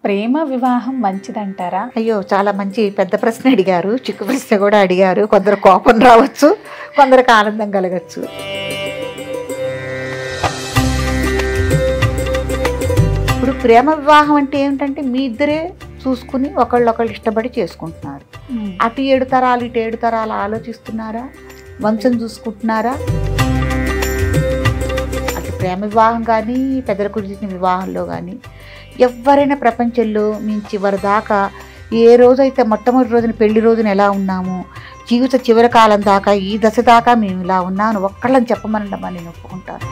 ప్రేమ వివాహం మంచిదంటారా? అయ్యో, చాలా మంచి పెద్ద ప్రశ్న అడిగారు. చిక్కు ప్రశ్న కూడా అడిగారు. కొందరు కోపం రావచ్చు, కొందరికి ఆనందం కలగచ్చు. ఇప్పుడు ప్రేమ వివాహం అంటే ఏమిటంటే మీ ఇద్దరే చూసుకుని ఒకళ్ళు ఇష్టపడి చేసుకుంటున్నారు. అటు 7 తరాలు ఇటు 7 తరాలు ఆలోచిస్తున్నారా? వంశం చూసుకుంటున్నారా? అటు ప్రేమ వివాహం కానీ పెద్దల కుదిరిన వివాహంలో కానీ ఎవరైనా ప్రపంచంలో మేము చివరి దాకా ఏ రోజైతే మొట్టమొదటి రోజున పెళ్లి రోజున ఎలా ఉన్నామో జీవిత చివరి కాలం దాకా ఈ దశ దాకా మేము ఇలా ఉన్నాను ఒక్కళ్ళని చెప్పమనడమని నేను ఒప్పుకుంటాను.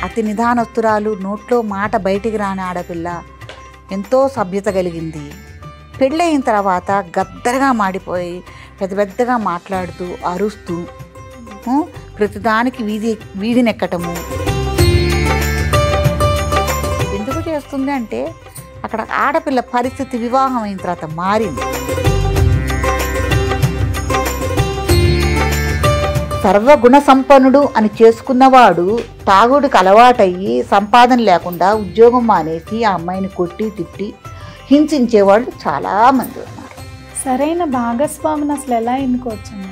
అతి నిదానస్తురాలు, నోట్లో మాట బయటికి రాని ఆడపిల్ల, ఎంతో సభ్యత కలిగింది. పెళ్ళయిన తర్వాత గద్దరగా మాడిపోయి పెద్దగా మాట్లాడుతూ అరుస్తూ ప్రతిదానికి వీధినెక్కటము ఎందుకు చేస్తుంది అంటే అక్కడ ఆడపిల్ల పరిస్థితి వివాహం అయిన తర్వాత మారింది. సర్వగుణ సంపన్నుడు అని చేసుకున్నవాడు తాగుడికి అలవాటయ్యి సంపాదన లేకుండా ఉద్యోగం మానేసి ఆ అమ్మాయిని కొట్టి తిట్టి హింసించేవాళ్ళు చాలామంది ఉన్నారు. సరైన భాగస్వామిని అసలు ఎలా ఎన్నుకోవచ్చమ్మా?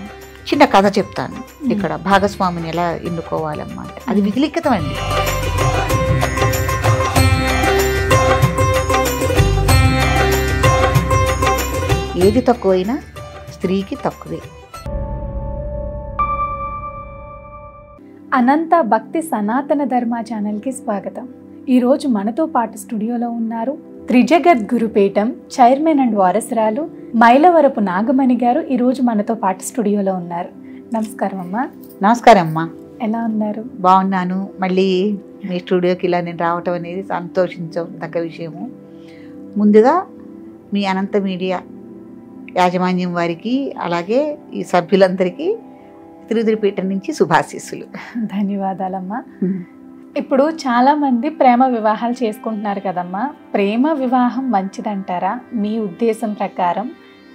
చిన్న కథ చెప్తాను. ఇక్కడ భాగస్వామిని ఎలా ఎన్నుకోవాలమ్మా అంటే అది విధిలిఖితం అండి. ఏది తక్కువైనా స్త్రీకి తక్కువే. అనంత భక్తి సనాతన ధర్మ ఛానల్కి స్వాగతం. ఈరోజు మనతో పాటు స్టూడియోలో ఉన్నారు త్రిజగత్ గురుపీఠం చైర్మన్ అండ్ వారసురాలు మైలవరపు నాగమణి గారు. ఈరోజు మనతో పాటు స్టూడియోలో ఉన్నారు. నమస్కారం అమ్మా. నమస్కారం అమ్మా. ఎలా ఉన్నారు? బాగున్నాను. మళ్ళీ మీ స్టూడియోకి ఇలా నేను రావటం అనేది సంతోషించదగ్గ విషయము. ముందుగా మీ అనంత మీడియా యాజమాన్యం వారికి అలాగే ఈ సభ్యులందరికీ త్రిగురుపీఠం నుంచి శుభాశీస్సులు. ధన్యవాదాలమ్మా. ఇప్పుడు చాలామంది ప్రేమ వివాహాలు చేసుకుంటున్నారు కదమ్మా. ప్రేమ వివాహం మంచిదంటారా? మీ ఉద్దేశం ప్రకారం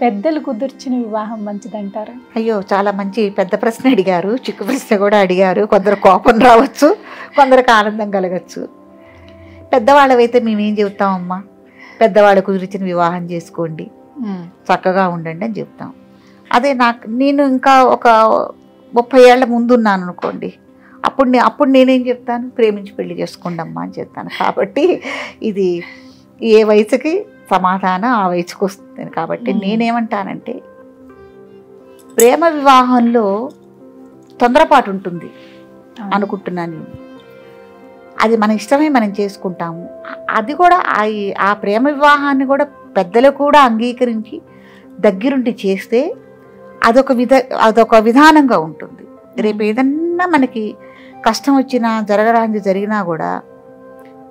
పెద్దలు కుదిర్చిన వివాహం మంచిదంటారా? అయ్యో, చాలా మంచి పెద్ద ప్రశ్న అడిగారు. చిక్కు ప్రశ్న కూడా అడిగారు. కొందరు కోపం రావచ్చు, కొందరికి ఆనందం కలగచ్చు. పెద్దవాళ్ళవైతే మేమేం చెబుతామమ్మా, పెద్దవాళ్ళు కుదిర్చిన వివాహం చేసుకోండి, చక్కగా ఉండండి అని చెప్తాం. అదే నేను ఇంకా ఒక 30 ఏళ్ల ముందు ఉన్నాను అనుకోండి, అప్పుడు నేనేం చెప్తాను, ప్రేమించి పెళ్లి చేసుకోండమ్మా అని చెప్తాను. కాబట్టి ఇది ఏ వయసుకి సమాధానం ఆ వయసుకు వస్తుంది. కాబట్టి నేనేమంటానంటే ప్రేమ వివాహంలో తొందరపాటు ఉంటుంది అనుకుంటున్నాను నేను. అది మన ఇష్టమే మనం చేసుకుంటాము. అది కూడా ఆ ప్రేమ వివాహాన్ని కూడా పెద్దలు కూడా అంగీకరించి దగ్గరుండి చేస్తే అదొక విధానంగా ఉంటుంది. రేపు ఏదన్నా మనకి కష్టం వచ్చినా జరగడానికి జరిగినా కూడా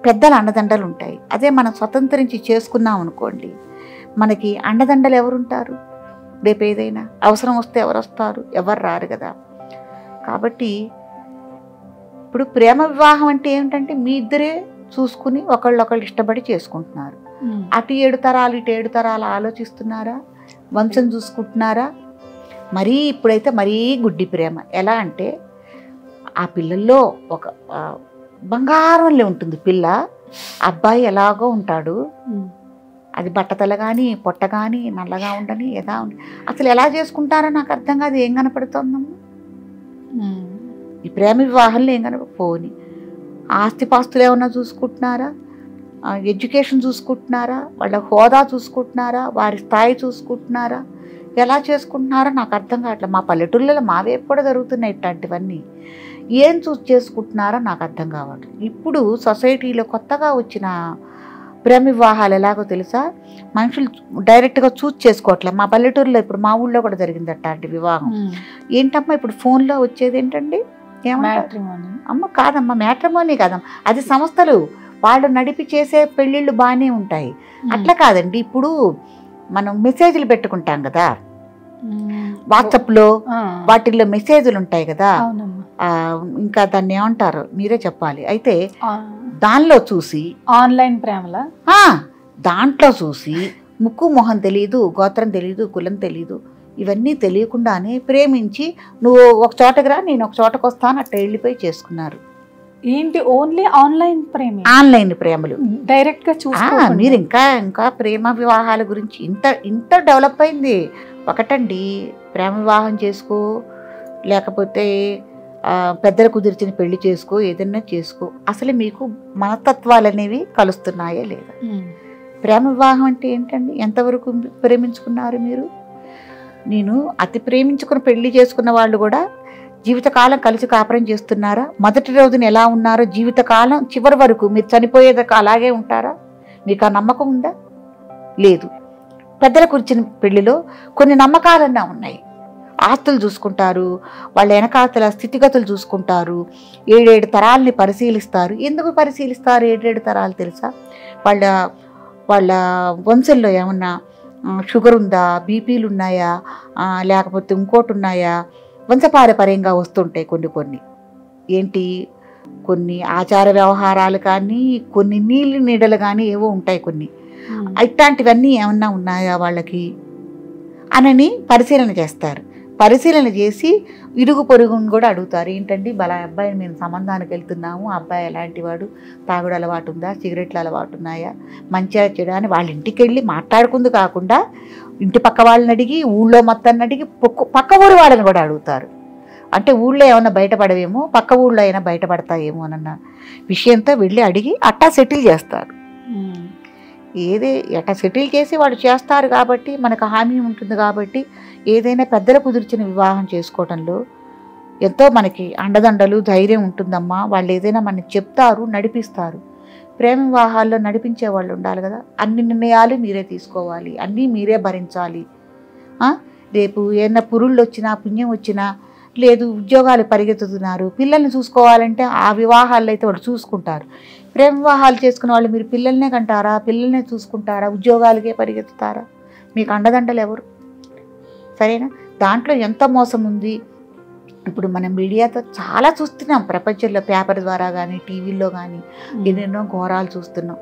పెద్దల అండదండలు ఉంటాయి. అదే మనం స్వతంత్రించి చేసుకున్నాం అనుకోండి, మనకి అండదండలు ఎవరుంటారు? రేపు ఏదైనా అవసరం వస్తే ఎవరు వస్తారు? ఎవరు రారు కదా. కాబట్టి ఇప్పుడు ప్రేమ వివాహం అంటే ఏమిటంటే మీ ఇద్దరే చూసుకుని ఒకళ్ళు ఇష్టపడి చేసుకుంటున్నారు. అటు 7 తరాలు ఇటు 7 తరాలు ఆలోచిస్తున్నారా? వంశం చూసుకుంటున్నారా? ఇప్పుడైతే మరీ గుడ్డి ప్రేమ. ఎలా అంటే ఆ పిల్లల్లో ఒక బంగారంలో ఉంటుంది పిల్ల, అబ్బాయి ఎలాగో ఉంటాడు. అది బట్టతల కానీ పొట్ట కానీ నల్లగా ఉండని ఎలా ఉండి అసలు ఎలా చేసుకుంటారో నాకు అర్థం కాదు. ఏం కనపడుతుందమ్మా ఈ ప్రేమ వివాహంలో? ఏం పోని ఆస్తిపాస్తులు ఏమన్నా చూసుకుంటున్నారా? ఎడ్యుకేషన్ చూసుకుంటున్నారా? వాళ్ళ హోదా చూసుకుంటున్నారా? వారి స్థాయి చూసుకుంటున్నారా? ఎలా చేసుకుంటున్నారో నాకు అర్థం కావట్లేదు. మా పల్లెటూళ్ళలో మావేపు కూడా జరుగుతున్నాయి ఇట్లాంటివన్నీ. ఏం చేసుకుంటున్నారో నాకు అర్థం కావట్లేదు. ఇప్పుడు సొసైటీలో కొత్తగా వచ్చిన ప్రేమ వివాహాలు ఎలాగో తెలుసా, మనుషులు డైరెక్ట్గా చేసుకోవట్లేదు. మా పల్లెటూరులో ఇప్పుడు మా ఊళ్ళో కూడా జరిగింది అట్లాంటి వివాహం. ఏంటమ్మా ఇప్పుడు ఫోన్లో వచ్చేది ఏంటండి? మ్యాట్రిమోనీ. అమ్మ కాదమ్మా, మ్యాట్రిమోనీ కాదమ్మా, అది సంస్థలు వాళ్ళు నడిపి చేసే పెళ్ళిళ్ళు బాగానే ఉంటాయి. అట్లా కాదండి. ఇప్పుడు మనం మెసేజ్లు పెట్టుకుంటాం కదా వాట్సాప్లో, వాటిల్లో మెసేజ్లు ఉంటాయి కదా, ఇంకా దాన్ని ఏమంటారు మీరే చెప్పాలి. అయితే దానిలో చూసి ఆన్లైన్ ప్రేమలా, దాంట్లో చూసి ముక్కు మొహం తెలీదు, గోత్రం తెలీదు, కులం తెలీదు, ఇవన్నీ తెలియకుండానే ప్రేమించి నువ్వు ఒక చోటకి రా నేను ఒక చోటకు వస్తాను అట్లా వెళ్ళిపోయి చేసుకున్నారు. ఏంటి ఓన్లీ ఆన్లైన్ ప్రేమ? ఆన్లైన్ ప్రేమలు డైరెక్ట్ గా మీరు ఇంకా ప్రేమ వివాహాల గురించి ఇంత డెవలప్ అయింది. ఒకటండి, ప్రేమ వివాహం చేసుకో, లేకపోతే పెద్దలు కుదిర్చిన పెళ్లి చేసుకో, ఏదైనా చేసుకో, అసలు మీకు మనతత్వాలు అనేవి కలుస్తున్నాయా లేదా? ప్రేమ వివాహం అంటే ఏంటండి? ఎంతవరకు ప్రేమించుకున్నారు మీరు? నేను అతి ప్రేమించుకుని పెళ్లి చేసుకున్న వాళ్ళు కూడా జీవితకాలం కలిసి కాపురం చేస్తున్నారా? మొదటి రోజున ఎలా ఉన్నారో జీవితకాలం చివరి వరకు మీరు చనిపోయేదాకా అలాగే ఉంటారా? మీకు ఆ నమ్మకం ఉందా? లేదు. పెద్దల కూర్చుని పెళ్లిలో కొన్ని నమ్మకాలన్నా ఉన్నాయి. ఆస్తులు చూసుకుంటారు, వాళ్ళ వెనకాతల స్థితిగతులు చూసుకుంటారు, 7 తరాలని పరిశీలిస్తారు. ఎందుకు పరిశీలిస్తారు 7 తరాలు తెలుసా? వాళ్ళ వంశంలో ఏమన్నా షుగర్ ఉందా, బీపీలు ఉన్నాయా, లేకపోతే ఇంకోటి ఉన్నాయా, వంశపారపర్యంగా వస్తుంటాయి కొన్ని ఏంటి, కొన్ని ఆచార వ్యవహారాలు కానీ, కొన్ని నీళ్ళు నీడలు కానీ ఏవో ఉంటాయి కొన్ని. ఇట్లాంటివన్నీ ఏమన్నా ఉన్నాయా వాళ్ళకి అనని పరిశీలన చేస్తారు. పరిశీలన చేసి ఇరుగు పొరుగును కూడా అడుగుతారు. ఏంటండి బలా అబ్బాయిని మేము సంబంధానికి వెళ్తున్నాము, అబ్బాయి ఎలాంటి వాడు, తాగుడు అలవాటు ఉందా, సిగరెట్ల అలవాటు ఉన్నాయా, మంచిగా చెడు అని వాళ్ళ ఇంటికి వెళ్ళి మాట్లాడుకుంది కాకుండా ఇంటి పక్క వాళ్ళని అడిగి, ఊళ్ళో మొత్తాన్ని అడిగి, పక్క ఊరు వాళ్ళని కూడా అడుగుతారు. అంటే ఊళ్ళో ఏమన్నా బయటపడవేమో, పక్క ఊళ్ళో అయినా బయటపడతాయేమో అన్న విషయంతో వెళ్ళి అడిగి అట్టా సెటిల్ చేస్తారు. ఎట్టా సెటిల్ చేసి వాళ్ళు చేస్తారు కాబట్టి మనకు హామీ ఉంటుంది కాబట్టి ఏదైనా పెద్దలు కుదిర్చిన వివాహం చేసుకోవడంలో ఎంతో మనకి అండదండలు ధైర్యం ఉంటుందమ్మా. వాళ్ళు ఏదైనా మనకి చెప్తారు, నడిపిస్తారు. ప్రేమ వివాహాల్లో నడిపించే వాళ్ళు ఉండాలి కదా. అన్ని నిర్ణయాలు మీరే తీసుకోవాలి, అన్నీ మీరే భరించాలి. రేపు ఏదైనా పురుళ్ళు వచ్చినా, పుణ్యం వచ్చినా, లేదు ఉద్యోగాలు పరిగెత్తుతున్నారు, పిల్లల్ని చూసుకోవాలంటే ఆ వివాహాల్లో అయితే వాళ్ళు చూసుకుంటారు. ప్రేమ వివాహాలు చేసుకున్న వాళ్ళు మీరు పిల్లల్నే కంటారా, పిల్లల్నే చూసుకుంటారా, ఉద్యోగాలకే పరిగెత్తుతారా? మీకు అండదండలు ఎవరు? సరేనా? దాంట్లో ఎంత మోసం ఉంది. ఇప్పుడు మనం మీడియాతో చాలా చూస్తున్నాం, ప్రపంచంలో పేపర్ ద్వారా కానీ టీవీల్లో కానీ ఎన్నెన్నో ఘోరాలు చూస్తున్నాం.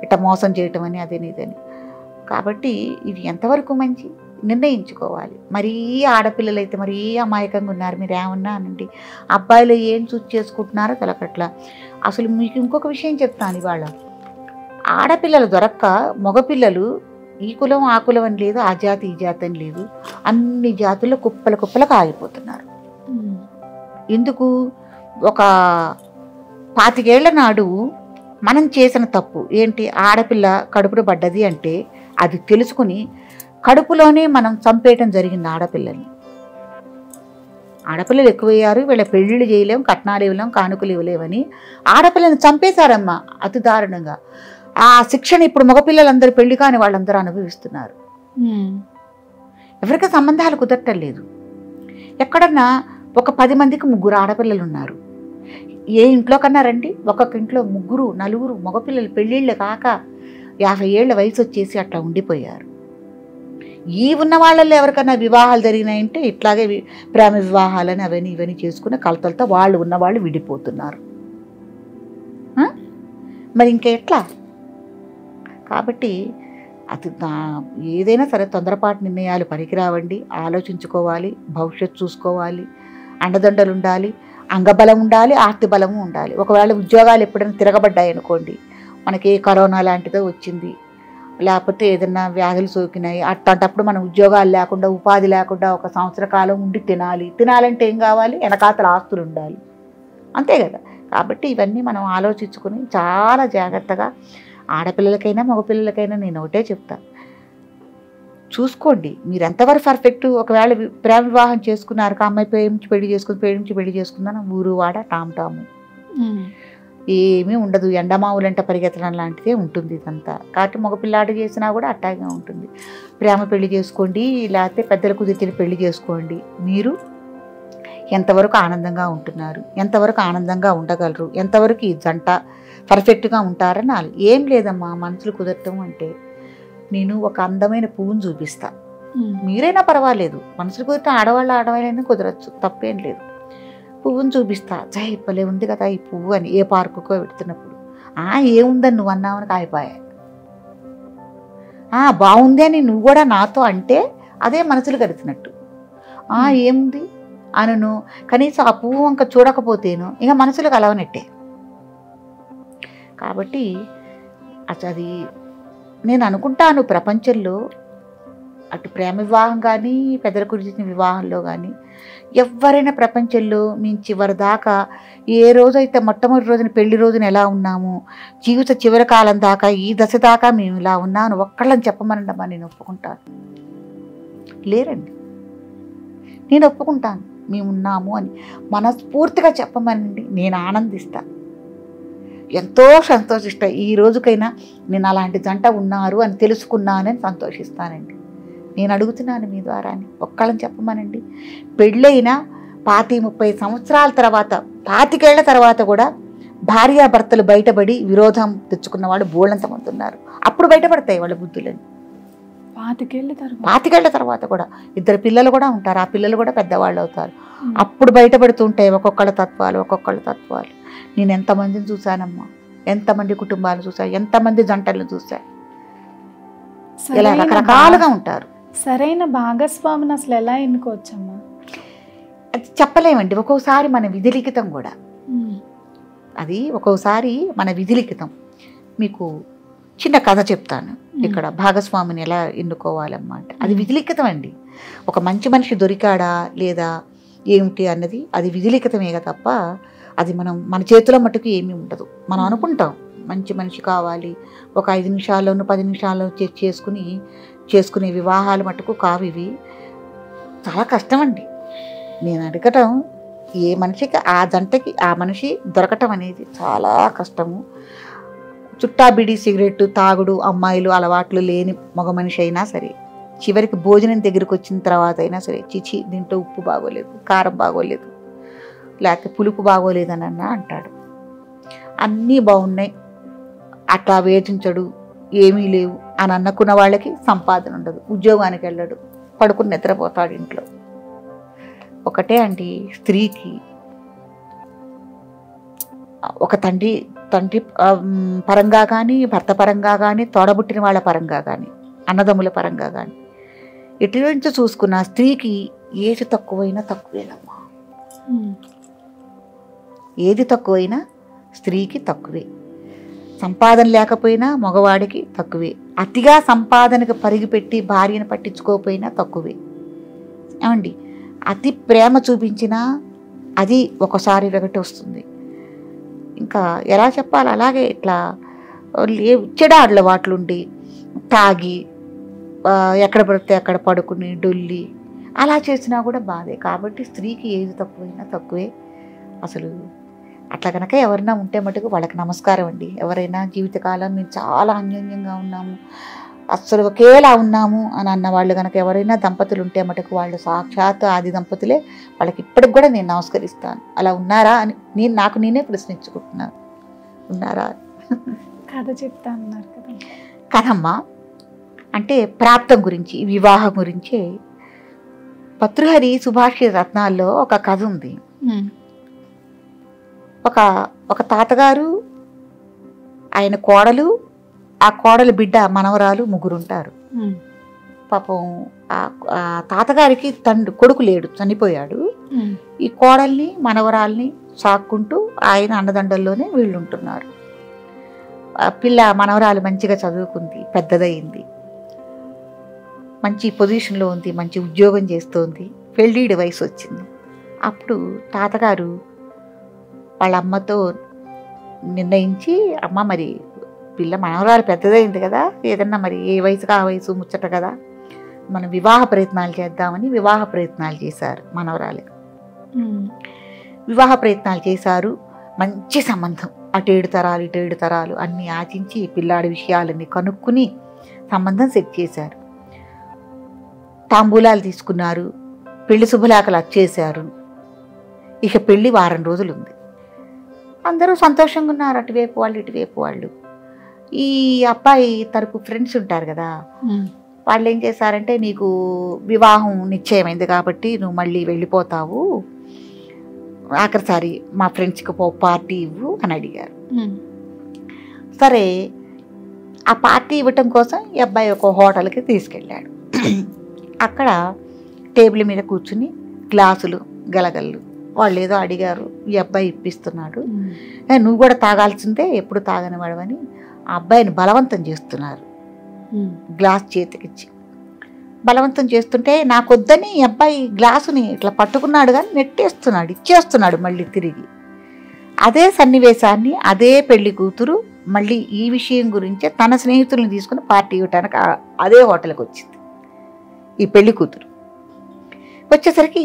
ఇట్లా మోసం చేయటం అని అదని ఇదని. కాబట్టి ఇది ఎంతవరకు మంచి నిర్ణయించుకోవాలి. మరీ ఆడపిల్లలు అయితే మరీ అమాయకంగా ఉన్నారు. మీరు ఏమన్నా అనండి, అబ్బాయిలు ఏం చూసి చేసుకుంటున్నారో తెలకట్లా. అసలు మీకు ఇంకొక విషయం చెప్తాను. ఇవాళ ఆడపిల్లలు దొరక్క మగపిల్లలు ఈ కులం ఆ కులం అని లేదు, ఆ జాతి ఈ జాతి అని లేదు, అన్ని జాతుల్లో కుప్పలకు ఆగిపోతున్నారు. ఎందుకు? ఒక 25 ఏళ్ల నాడు మనం చేసిన తప్పు ఏంటి? ఆడపిల్ల కడుపులో పడ్డది అంటే అది తెలుసుకుని కడుపులోనే మనం చంపేయటం జరిగింది ఆడపిల్లల్ని. ఆడపిల్లలు ఎక్కువయ్యారు, వీళ్ళ పెళ్ళిళ్ళు చేయలేము, కట్నాలు ఇవ్వలేము, కానుకలు ఇవ్వలేమని ఆడపిల్లని చంపేశారమ్మా అతి దారుణంగా. ఆ శిక్షణ ఇప్పుడు మగపిల్లలందరూ పెళ్లి కాని వాళ్ళందరూ అనుభవిస్తున్నారు. ఎవరికి సంబంధాలు కుదరటం లేదు. ఎక్కడన్నా ఒక 10 మందికి 3 ఆడపిల్లలు ఉన్నారు. ఏ ఇంట్లో కన్నా రండి, ఒక్కొక్క ఇంట్లో 3, 4 మగపిల్లలు పెళ్ళిళ్ళు కాక 50 ఏళ్ల వయసు వచ్చేసి అట్లా ఉండిపోయారు. ఈ ఉన్న వాళ్ళల్లో ఎవరికన్నా వివాహాలు జరిగినాయంటే ఇట్లాగే ప్రేమ వివాహాలని అవన్నీ ఇవన్నీ చేసుకుని కలతలతో వాళ్ళు ఉన్నవాళ్ళు విడిపోతున్నారు. మరి ఇంకా ఎట్లా? కాబట్టి అది ఏదైనా సరే తొందరపాటు నిర్ణయాలు పనికిరావండి. ఆలోచించుకోవాలి, భవిష్యత్తు చూసుకోవాలి, అండదండలు ఉండాలి, అంగబలం ఉండాలి, ఆర్తి బలము ఉండాలి. ఒకవేళ ఉద్యోగాలు ఎప్పుడైనా తిరగబడ్డాయి అనుకోండి, మనకి కరోనా లాంటిదో వచ్చింది, లేకపోతే ఏదైనా వ్యాధులు సోకినాయి, అట్లాంటప్పుడు మనం ఉద్యోగాలు లేకుండా ఉపాధి లేకుండా 1 సంవత్సర కాలం ఉండి తినాలంటే ఏం కావాలి? వెనకాతల ఆస్తులు ఉండాలి, అంతే కదా. కాబట్టి ఇవన్నీ మనం ఆలోచించుకొని చాలా జాగ్రత్తగా ఆడపిల్లలకైనా మగపిల్లలకైనా నేను ఒకటే చెప్తాను, చూసుకోండి మీరు ఎంతవరకు పర్ఫెక్ట్. ఒకవేళ ప్రేమ వివాహం చేసుకున్నారు, అమ్మాయి ప్రేమించి పెళ్లి చేసుకుందాను, ఊరు వాడ టాము ఏమీ ఉండదు. ఎండమావులంట పరిగెత్తడం లాంటిదే ఉంటుంది ఇదంతా. కాబట్టి మగపిల్లాడు చేసినా కూడా అట్టాగే ఉంటుంది. ప్రేమ పెళ్లి చేసుకోండి, లేకపోతే పెద్దల కుదిర్చిన పెళ్లి చేసుకోండి. మీరు ఎంతవరకు ఆనందంగా ఉంటున్నారు, ఎంతవరకు ఆనందంగా ఉండగలరు, ఎంతవరకు ఈ జంట పర్ఫెక్ట్గా ఉంటారని ఏం లేదమ్మా. మనసులు కుదరటం అంటే నేను ఒక అందమైన పువ్వును చూపిస్తా, మీరైనా పర్వాలేదు, మనసులు కుదరటం ఆడవాళ్ళైనా కుదరచ్చు, తప్పేం లేదు. పువ్వును చూపిస్తా, జై భలే ఉంది కదా ఈ పువ్వు అని ఏ పార్కుకో పెడుతున్నప్పుడు, ఏముందని నువ్వు అన్నావని కాయిపోయా, బాగుంది అని నువ్వు కూడా నాతో అంటే అదే మనసులు కరిచినట్టు. ఏముంది అనను, కనీసం ఆ పువ్వు వంక చూడకపోతేను ఇక మనసులు కలవనట్టే. కాబట్టి అసలు అది నేను అనుకుంటాను, ప్రపంచంలో అటు ప్రేమ వివాహం కానీ పెద్దల గురించిన వివాహంలో కానీ ఎవరైనా ప్రపంచంలో మేము చివరి దాకా ఏ రోజైతే మొట్టమొదటి రోజున పెళ్లి రోజున ఎలా ఉన్నాము, జీవిత చివరి కాలం దాకా ఈ దశ దాకా మేము ఇలా ఉన్నాను ఒక్కళ్ళని చెప్పమనండమ్మా, నేను ఒప్పుకుంటాను. లేరండి, నేను ఒప్పుకుంటాను మేము ఉన్నాము అని మనస్ఫూర్తిగా చెప్పమనండి, నేను ఆనందిస్తాను, ఎంతో సంతోషిస్తాను. ఈ రోజుకైనా నేను అలాంటి జంట ఉన్నారు అని తెలుసుకున్నానని సంతోషిస్తానండి. నేను అడుగుతున్నాను మీ ద్వారా అని ఒక్కళ్ళని చెప్పమనండి. పెళ్ళైన 25-30 సంవత్సరాల తర్వాత 25 ఏళ్ల తర్వాత కూడా భార్యాభర్తలు బయటపడి విరోధం తెచ్చుకున్న వాళ్ళు బోళ్ళంతమంది ఉన్నారు. అప్పుడు బయటపడతాయి వాళ్ళ బుద్ధులని. 25 ఏళ్ల తర్వాత కూడా 2 పిల్లలు కూడా ఉంటారు, ఆ పిల్లలు కూడా పెద్దవాళ్ళు అవుతారు. అప్పుడు బయటపడుతుంటాయి ఒక్కొక్కళ్ళ తత్వాలు. నేను ఎంతమందిని చూశానమ్మా, ఎంతమంది కుటుంబాలు చూశాను, ఎంతమంది జంటలను చూశాను, ఇలా రకరకాలుగా ఉంటారు. సరైన భాగస్వామిని అసలు ఎలా ఎన్నుకోవచ్చమ్మా? అది చెప్పలేమండి. ఒక్కోసారి మన విధిలిఖితం కూడా, అది ఒక్కోసారి మన విధిలిఖితం. మీకు చిన్న కథ చెప్తాను ఇక్కడ, భాగస్వామిని ఎలా ఎన్నుకోవాలమ్మా అంటే అది విధిలిఖితం అండి. ఒక మంచి మనిషి దొరికాడా లేదా ఏమిటి అన్నది అది విధిలిఖితమేగా తప్ప అది మన చేతిలో మటుకు ఏమీ ఉండదు. మనం అనుకుంటాం మంచి మనిషి కావాలి, ఒక 5 నిమిషాల్లోనూ 10 నిమిషాల్లో చేసుకునే వివాహాలు మటుకు కావు ఇవి. చాలా కష్టం అండి. నేను అడగటం ఏ మనిషికి ఆ జంటకి ఆ మనిషి దొరకటం అనేది చాలా కష్టము. చుట్టా బిడి సిగరెట్ తాగుడు అమ్మాయిలు అలవాట్లు లేని మగ మనిషి అయినా సరే చివరికి భోజనం దగ్గరికి వచ్చిన తర్వాత అయినా సరే చిచి దీంట్లో ఉప్పు బాగోలేదు, కారం బాగోలేదు, లేకపోతే పులుపు బాగోలేదని అంటాడు. అన్నీ బాగున్నాయి, అట్లా వేచించడు, ఏమీ లేవు అని అనుకున్న వాళ్ళకి సంపాదన ఉండదు, ఉద్యోగానికి వెళ్ళడు, పడుకుని నిద్రపోతాడు ఇంట్లో. ఒకటే అండి, స్త్రీకి ఒక తండ్రి పరంగా కానీ భర్త పరంగా కానీ తోడబుట్టిన వాళ్ళ పరంగా కానీ అన్నదమ్ముల పరంగా కానీ ఎటు నుంచి చూసుకున్న స్త్రీకి ఏది తక్కువైనా తక్కువేనమ్మా. ఏది తక్కువైనా స్త్రీకి తక్కువే. సంపాదన లేకపోయినా మగవాడికి తక్కువే. అతిగా సంపాదనకు పరిగిపెట్టి భార్యను పట్టించుకోకపోయినా తక్కువే. ఏమండి, అతి ప్రేమ చూపించినా అది ఒకసారి వెగటి వస్తుంది. ఇంకా ఎలా చెప్పాలి, అలాగే ఇట్లా చెడాడుల వాట్లుండి తాగి ఎక్కడ పడితే అక్కడ పడుకుని డొల్లి అలా చేసినా కూడా బాధే. కాబట్టి స్త్రీకి ఏది తక్కువైనా తక్కువే. అసలు అట్లా కనుక ఎవరైనా ఉంటే మటుకు వాళ్ళకి నమస్కారం అండి. ఎవరైనా జీవితకాలం మేము చాలా అన్యోన్యంగా ఉన్నాము, అస్సలు ఒకేలా ఉన్నాము అని అన్న వాళ్ళు కనుక ఎవరైనా దంపతులు ఉంటే మటుకు వాళ్ళు సాక్షాత్ ఆది దంపతులే. వాళ్ళకి ఇప్పటికి కూడా నేను నమస్కరిస్తాను. అలా ఉన్నారా అని నేనే ప్రశ్నించుకుంటున్నాను. ఉన్నారా? కథ చెప్తా అన్నారు కదా. కథమ్మా అంటే ప్రాప్తం గురించి, వివాహం గురించి భర్తృహరి సుభాషి రత్నాల్లో ఒక కథ ఉంది. ఒక తాతగారు, ఆయన కోడలు, ఆ కోడలు బిడ్డ మనవరాలు 3 ఉంటారు. పాపం ఆ తాతగారికి కొడుకు లేడు, చనిపోయాడు. ఈ కోడల్ని మనవరాల్ని సాక్కుంటూ ఆయన అన్నదండల్లోనే వీళ్ళు ఉంటున్నారు. పిల్ల మనవరాలు మంచిగా చదువుకుంది, పెద్దదయింది, మంచి పొజిషన్లో ఉంది, మంచి ఉద్యోగం చేస్తోంది, పెళ్ళిడి వయసు వచ్చింది. అప్పుడు తాతగారు వాళ్ళ అమ్మతో నిర్ణయించి, అమ్మ మరి పిల్ల మనవరాలు పెద్దదైంది కదా, ఏదన్నా మరి ఏ వయసుగా ఆ వయసు ముచ్చట కదా, మనం వివాహ ప్రయత్నాలు చేద్దామని వివాహ ప్రయత్నాలు చేశారు. మనవరాలికి వివాహ ప్రయత్నాలు చేశారు. మంచి సంబంధం, అటు 7 తరాలు ఇటు 7 తరాలు అన్నీ ఆచించి పిల్లాడి విషయాలన్నీ కనుక్కుని సంబంధం సెట్ చేశారు. తాంబూలాలు తీసుకున్నారు, పెళ్లి శుభలేఖలు వచ్చేశారు. ఇక పెళ్ళి వారం రోజులు ఉంది. అందరూ సంతోషంగా ఉన్నారు, అటువైపు వాళ్ళు ఇటువైపు వాళ్ళు. ఈ అబ్బాయి తరపు ఫ్రెండ్స్ ఉంటారు కదా, వాళ్ళు ఏం చేశారంటే, నీకు వివాహం నిశ్చయమైంది కాబట్టి నువ్వు మళ్ళీ వెళ్ళిపోతావు, ఆఖరిసారి మా ఫ్రెండ్స్కి పార్టీ ఇవ్వు అని అడిగారు. సరే, ఆ పార్టీ ఇవ్వటం కోసం ఈ అబ్బాయి ఒక హోటల్కి తీసుకెళ్ళాడు. అక్కడ టేబుల్ మీద కూర్చుని గ్లాసులు గలగళ్ళు వాళ్ళు ఏదో అడిగారు, ఈ అబ్బాయి ఇప్పిస్తున్నాడు, నువ్వు కూడా తాగాల్సిందే, ఎప్పుడు తాగని వాడవని ఆ అబ్బాయిని బలవంతం చేస్తున్నారు. గ్లాస్ చేతికిచ్చి బలవంతం చేస్తుంటే నాకొద్దని ఈ అబ్బాయి గ్లాసుని ఇట్లా పట్టుకున్నాడు కానీ నెట్టేస్తున్నాడు, ఇచ్చేస్తున్నాడు మళ్ళీ తిరిగి. అదే సన్నివేశాన్ని అదే పెళ్లి కూతురు మళ్ళీ ఈ విషయం గురించే తన స్నేహితుల్ని తీసుకుని పార్టీ ఇవ్వటానికి అదే హోటల్కి వచ్చింది. ఈ పెళ్లి కూతురు వచ్చేసరికి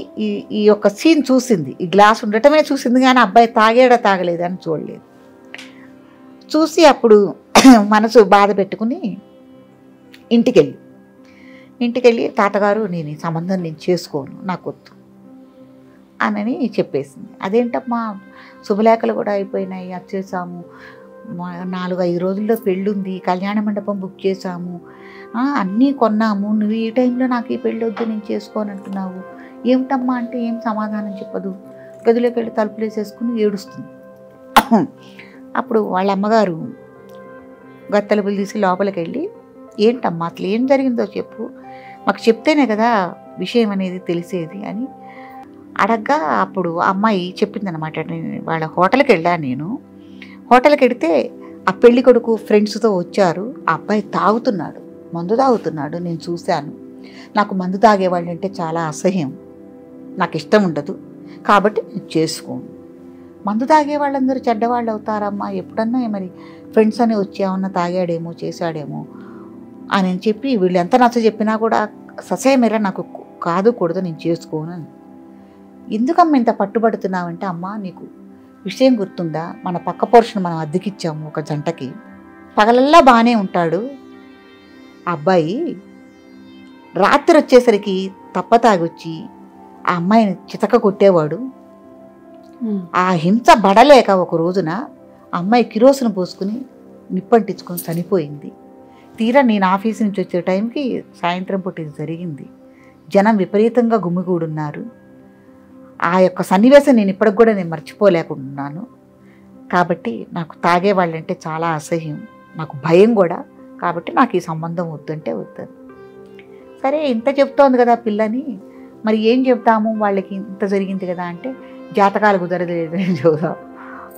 ఈ యొక్క సీన్ చూసింది, ఈ గ్లాస్ ఉండటమే చూసింది కానీ అబ్బాయి తాగాడా తాగలేదు అని చూడలేదు. చూసి అప్పుడు మనసు బాధ పెట్టుకుని ఇంటికెళ్ళి తాతగారు నేను ఈ సంబంధం నేను చేసుకోను, నాకు వద్దు అని చెప్పేసింది. అదేంటమ్మా శుభలేఖలు కూడా అయిపోయినాయి, వచ్చేసాము, 4-5 రోజుల్లో పెళ్ళుంది, కళ్యాణ మండపం బుక్ చేసాము, అన్నీ కొన్నాము, నువ్వు ఈ టైంలో నాకు ఈ పెళ్ళి వద్దు నేను చేసుకోనంటున్నావు ఏమిటమ్మా అంటే ఏం సమాధానం చెప్పదు. గదిలోకి వెళ్ళి తలుపులు వేసేసుకుని ఏడుస్తుంది. అప్పుడు వాళ్ళ అమ్మగారు గత్తలుపులు తీసి లోపలికి వెళ్ళి ఏంటమ్మా అసలు ఏం జరిగిందో చెప్పు, మాకు చెప్తేనే కదా విషయం అనేది తెలిసేది అని అడగ్గా అప్పుడు అమ్మాయి చెప్పిందనమాట. వాళ్ళ హోటల్కి వెళ్ళాను నేను, హోటల్కి వెళితే ఆ పెళ్లి కొడుకు ఫ్రెండ్స్తో వచ్చారు, ఆ అబ్బాయి తాగుతున్నాడు, మందు తాగుతున్నాడు, నేను చూశాను. నాకు మందు తాగేవాళ్ళు అంటే చాలా అసహ్యం, నాకు ఇష్టం ఉండదు, కాబట్టి నేను చేసుకోను. మందు తాగే వాళ్ళందరూ చెడ్డవాళ్ళు అవుతారమ్మా, ఎప్పుడన్నా మరి ఫ్రెండ్స్ అని వచ్చి ఏమన్నా తాగాడేమో చేశాడేమో అని చెప్పి వీళ్ళు ఎంత నచ్చ చెప్పినా కూడా ససేమేరా నాకు కూడదు నేను చేసుకోను. ఎందుకమ్మా ఇంత పట్టుబడుతున్నావంటే అమ్మా నీకు విషయం గుర్తుందా, మన పక్క పోర్షన్ మనం అద్దెకిచ్చాము ఒక జంటకి, పగలల్లా బాగానే ఉంటాడు ఆ అబ్బాయి, రాత్రి వచ్చేసరికి తప్పతాగొచ్చి ఆ అమ్మాయిని చితక కొట్టేవాడు. ఆ హింస బడలేక ఒక రోజున అమ్మాయి కిరోసిన్ పోసుకుని నిప్పంటించుకొని చనిపోయింది. తీరా నేను ఆఫీస్ నుంచి వచ్చే టైంకి సాయంత్రం పూట ఇది జరిగింది. జనం విపరీతంగా గుమిగూడున్నారు. ఆ యొక్క సన్నివేశం నేను ఇప్పటికి కూడా నేను మర్చిపోలేకుంటున్నాను. కాబట్టి నాకు తాగేవాళ్ళంటే చాలా అసహ్యం, నాకు భయం కూడా, కాబట్టి నాకు ఈ సంబంధం వద్దంటే వద్దని. సరే ఇంత చెప్తోంది కదా పిల్లని, మరి ఏం చెప్తాము వాళ్ళకి, ఇంత జరిగింది కదా అంటే జాతకాలు కుదరలేదని చెబుదాం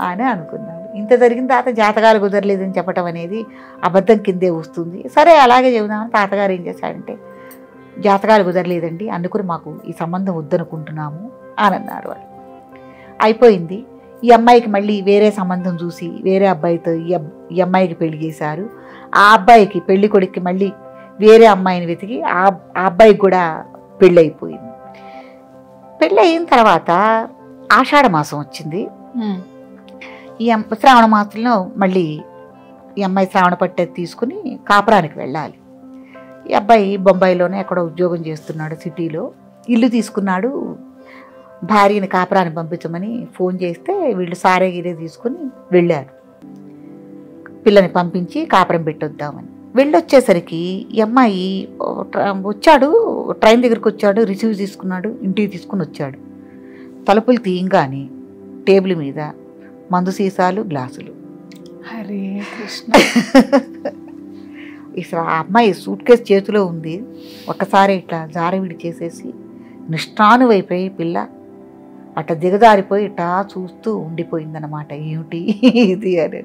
అని అనుకున్నాను. ఇంత జరిగిన తర్వాత జాతకాలు కుదరలేదని చెప్పటం అనేది అబద్ధం కిందే వస్తుంది. సరే అలాగే చెబుదామని తాతగారు ఏం చేశాడంటే జాతకాలు కుదరలేదండి, అందుకని మాకు ఈ సంబంధం వద్దనుకుంటున్నాము అని అన్నారు వాళ్ళు. అయిపోయింది. ఈ అమ్మాయికి మళ్ళీ వేరే సంబంధం చూసి వేరే అబ్బాయితో ఈ అమ్మాయికి పెళ్లి చేశారు. ఆ అబ్బాయికి పెళ్లి కొడుక్కి మళ్ళీ వేరే అమ్మాయిని వెతికి ఆ అబ్బాయికి కూడా పెళ్ళి అయిపోయింది. పెళ్ళి అయిన తర్వాత ఆషాఢ మాసం వచ్చింది. ఈ శ్రావణ మాసంలో మళ్ళీ ఈ అమ్మాయి శ్రావణ పట్టే తీసుకుని కాపురానికి వెళ్ళాలి. ఈ అబ్బాయి బొంబాయిలోనే ఎక్కడో ఉద్యోగం చేస్తున్నాడు, సిటీలో ఇల్లు తీసుకున్నాడు. భార్యని కాపురానికి పంపించమని ఫోన్ చేస్తే వీళ్ళు సారే గిరే తీసుకుని వెళ్ళారు. పిల్లని పంపించి కాపురం పెట్టొద్దామని వెళ్ళొచ్చేసరికి ఈ అమ్మాయి వచ్చాడు, ట్రైన్ దగ్గరికి వచ్చాడు, రిసీవ్ తీసుకున్నాడు, ఇంటికి తీసుకుని వచ్చాడు. తలుపులు తీయంగానే టేబుల్ మీద మందు సీసాలు, గ్లాసులు. హరే కృష్ణ. ఇసలు ఆ అమ్మాయి సూట్ కేసు చేతిలో ఉంది. ఒక్కసారి ఇట్లా జారవిడి చేసేసి నిష్ఠానువైపోయి పిల్ల అట్ట దిగజారిపోయి ఇట్టా చూస్తూ ఉండిపోయిందనమాట. ఏమిటి ఇది అని.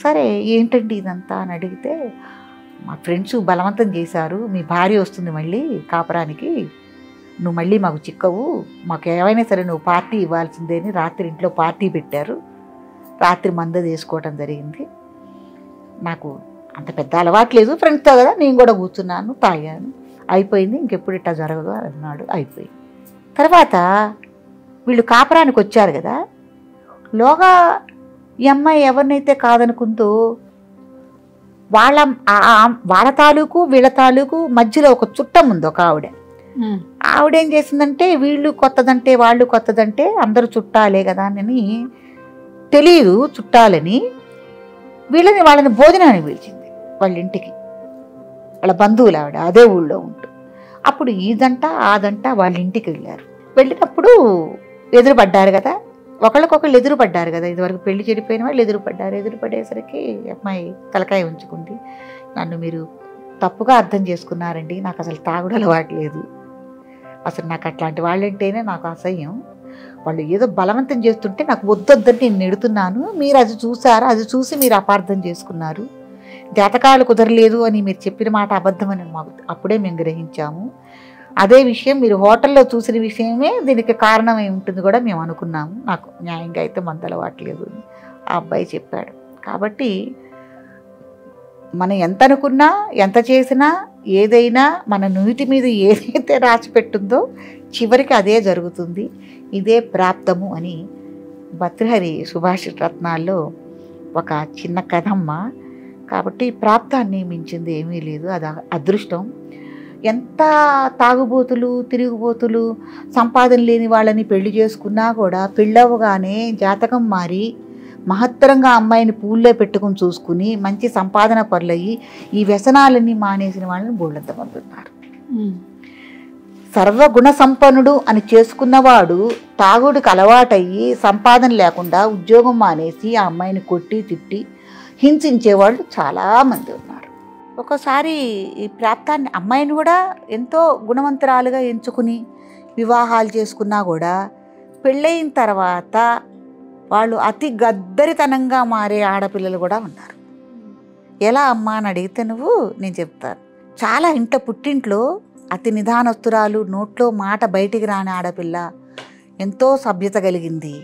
సరే ఏంటండి ఇదంతా అని అడిగితే మా ఫ్రెండ్స్ బలవంతం చేశారు, మీ భార్య వస్తుంది మళ్ళీ కాపురానికి, నువ్వు మళ్ళీ మాకు చిక్కవు, మాకు ఏమైనా సరే నువ్వు పార్టీ ఇవ్వాల్సిందే అని రాత్రి ఇంట్లో పార్టీ పెట్టారు. రాత్రి మంద తీసుకోవటం జరిగింది. నాకు అంత పెద్ద అలవాటు లేదు, ఫ్రెండ్స్తో కదా నేను కూడా కూర్చున్నాను, తాగాను, అయిపోయింది, ఇంకెప్పుడు ఇట్టా జరగదు అని అన్నాడు. అయిపోయింది. తర్వాత వీళ్ళు కాపురానికి వచ్చారు కదా, లోగా ఈ అమ్మాయి ఎవరినైతే కాదనుకుందో వాళ్ళ తాలూకు వీళ్ళ తాలూకు మధ్యలో ఒక చుట్టం ఉంది, ఒక ఆవిడేం చేసిందంటే వీళ్ళు కొత్తదంటే వాళ్ళు కొత్తదంటే అందరూ చుట్టాలే కదా అని తెలియదు చుట్టాలని వాళ్ళని భోజనానికి పిలిచింది వాళ్ళ ఇంటికి. వాళ్ళ బంధువులు ఆవిడ అదే ఊళ్ళో ఉంటూ. అప్పుడు ఈదంట ఆదంట వాళ్ళ ఇంటికి వెళ్ళారు. వెళ్ళినప్పుడు ఎదురుపడ్డారు కదా, ఒకళ్ళకొకళ్ళు ఎదురుపడ్డారు కదా, ఇదివరకు పెళ్లి చెడిపోయిన వాళ్ళు ఎదురుపడ్డారు. ఎదురుపడేసరికి అమ్మాయి తలకాయ ఉంచుకుంది, నన్ను మీరు తప్పుగా అర్థం చేసుకున్నారండి, నాకు అసలు తాగుడు అలవాటు లేదు, అసలు నాకు అట్లాంటి వాళ్ళంటేనే నాకు అసహ్యం, వాళ్ళు ఏదో బలవంతం చేస్తుంటే నాకు వద్దొద్దని నేను నెడుతున్నాను, మీరు అది చూసారు, అది చూసి మీరు అపార్థం చేసుకున్నారు, జాతకాలు కుదరలేదు అని మీరు చెప్పిన మాట అబద్ధమని మాకు అప్పుడే మేము గ్రహించాము. అదే విషయం మీరు హోటల్లో చూసిన విషయమే దీనికి కారణమై ఉంటుంది కూడా మేము అనుకున్నాము, నాకు న్యాయంగా అయితే మందు అలవాట్లేదు అని ఆ అబ్బాయి చెప్పాడు. కాబట్టి మనం ఎంత అనుకున్నా, ఎంత చేసినా, ఏదైనా మన నుదుటి మీద ఏదైతే రాసి పెట్టుందో చివరికి అదే జరుగుతుంది, ఇదే ప్రాప్తము అని భర్తృహరి సుభాషిత రత్నాల్లో ఒక చిన్న కథమ్మ. కాబట్టి ప్రాప్తాన్ని మించింది ఏమీ లేదు, అది అదృష్టం. ఎంత తాగుబోతులు, తిరుగుబోతులు, సంపాదన లేని వాళ్ళని పెళ్లి చేసుకున్నా కూడా పెళ్ళవగానే జాతకం మారి మహత్తరంగా అమ్మాయిని పూల్లో పెట్టుకుని చూసుకుని మంచి సంపాదన పరులయ్యి ఈ వ్యసనాలన్నీ మానేసిన వాళ్ళని బోళ్ళంత మంది ఉన్నారు. సర్వగుణ సంపన్నుడు అని చేసుకున్నవాడు తాగుడికి అలవాటయ్యి సంపాదన లేకుండా ఉద్యోగం మానేసి ఆ అమ్మాయిని కొట్టి తిట్టి హింసించేవాళ్ళు చాలామంది ఉన్నారు. ఒకసారి ఈ ప్రాప్తాన్ని అమ్మాయిని కూడా ఎంతో గుణవంతురాలుగా ఎంచుకుని వివాహాలు చేసుకున్నా కూడా పెళ్ళయిన తర్వాత వాళ్ళు అతి గద్దరితనంగా మారే ఆడపిల్లలు కూడా ఉన్నారు. ఎలా అమ్మా అని అడిగితే నేను చెప్తాను. చాలా పుట్టింట్లో అతి నిదానస్తురాలు, నోట్లో మాట బయటికి రాని ఆడపిల్ల, ఎంతో సభ్యత కలిగింది.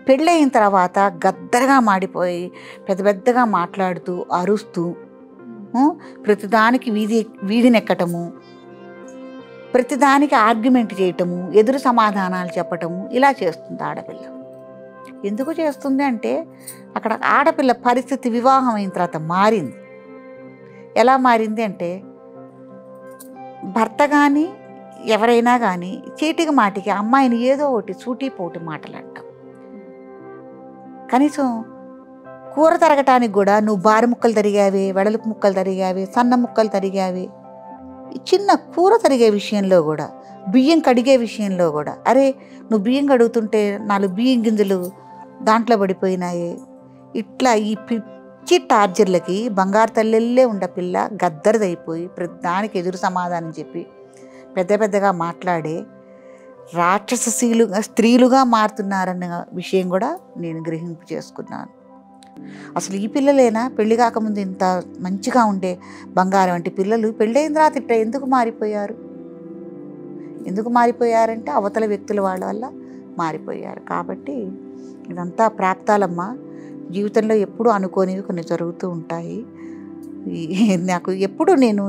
పెళ్ళయిన తర్వాత గద్దరగా మాడిపోయి పెద్ద పెద్దగా మాట్లాడుతూ అరుస్తూ ప్రతిదానికి వీధినెక్కటము, ప్రతిదానికి ఆర్గ్యుమెంట్ చేయటము, ఎదురు సమాధానాలు చెప్పటము, ఇలా చేస్తుంది ఆడపిల్ల. ఎందుకు చేస్తుంది అంటే అక్కడ ఆడపిల్ల పరిస్థితి వివాహం అయిన తర్వాత మారింది. ఎలా మారింది అంటే భర్త కానీ ఎవరైనా కానీ చీటికి మాటికి అమ్మాయిని ఏదో ఒకటి సూటిపోటి మాటలు అంటాం. కనీసం కూర తరగటానికి కూడా నువ్వు బారి ముక్కలు తరిగావే, వెడల్పు ముక్కలు తరిగావే, సన్న ముక్కలు తరిగావే, చిన్న కూర తరిగే విషయంలో కూడా, బియ్యం కడిగే విషయంలో కూడా, అరే నువ్వు బియ్యం కడుగుతుంటే 4 బియ్యం గింజలు దాంట్లో పడిపోయినాయి. ఇట్లా ఈ పిచ్చి టార్చర్లకి బంగారు తల్లెల్లే ఉండ పిల్ల గద్దరిదైపోయి ప్రతిదానికి ఎదురు సమాధానం చెప్పి పెద్ద పెద్దగా మాట్లాడే రాక్షస స్త్రీలుగా మారుతున్నారన్న విషయం కూడా నేను గ్రహింపు చేసుకున్నాను. అసలు ఈ పిల్లలేనా పెళ్లి కాకముందు ఇంత మంచిగా ఉండే బంగారం వంటి పిల్లలు పెళ్ళైన తర్వాత ఇట్లా ఎందుకు మారిపోయారు? ఎందుకు మారిపోయారంటే అవతల వ్యక్తుల వాళ్ళ వల్ల మారిపోయారు. కాబట్టి ఇదంతా ప్రాప్తాలమ్మా. జీవితంలో ఎప్పుడూ అనుకోనివి కొన్ని జరుగుతూ ఉంటాయి. నాకు ఎప్పుడు నేను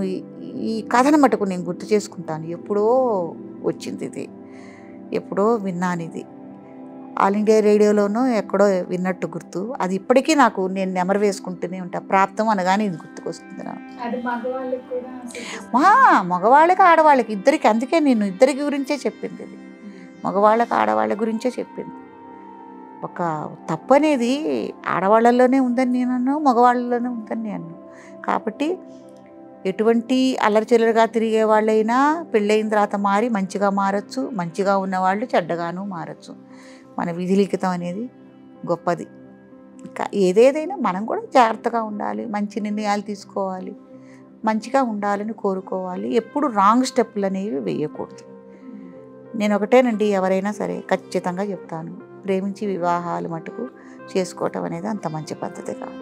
ఈ కథను మటుకు నేను గుర్తు చేసుకుంటాను. ఎప్పుడో వచ్చింది ఇది, ఎప్పుడో విన్నాను ఇది. ఆల్ ఇండియా రేడియోలోనూ ఎక్కడో విన్నట్టు గుర్తు. అది ఇప్పటికీ నాకు నేను నెమరు వేసుకుంటూనే ఉంటాను. ప్రాప్తం అనగానే ఇది గుర్తుకొస్తుంది నాకు. మగవాళ్ళకి ఆడవాళ్ళకి ఇద్దరికి, అందుకే నేను ఇద్దరికి గురించే చెప్పింది ఇది. మగవాళ్ళకి ఆడవాళ్ళ గురించే చెప్పింది. ఒక తప్పు అనేది ఆడవాళ్ళలోనే ఉందని నేను అన్నాను, మగవాళ్ళలోనే ఉందని నేను అన్నాను. కాబట్టి ఎటువంటి అల్లరిచిల్లరగా తిరిగే వాళ్ళైనా పెళ్ళయిన తర్వాత మారి మంచిగా మారచ్చు, మంచిగా ఉన్నవాళ్ళు చెడ్డగాను మారచ్చు. మన విధిలిఖితం అనేది గొప్పది. ఇంకా ఏదేదైనా మనం కూడా జాగ్రత్తగా ఉండాలి, మంచి నిర్ణయాలు తీసుకోవాలి, మంచిగా ఉండాలని కోరుకోవాలి. ఎప్పుడు రాంగ్ స్టెప్పులు అనేవి వేయకూడదు. నేను ఒకటేనండి, ఎవరైనా సరే ఖచ్చితంగా చెప్తాను, ప్రేమించి వివాహాలు మటుకు చేసుకోవటం అనేది అంత మంచి పద్ధతి కాదు.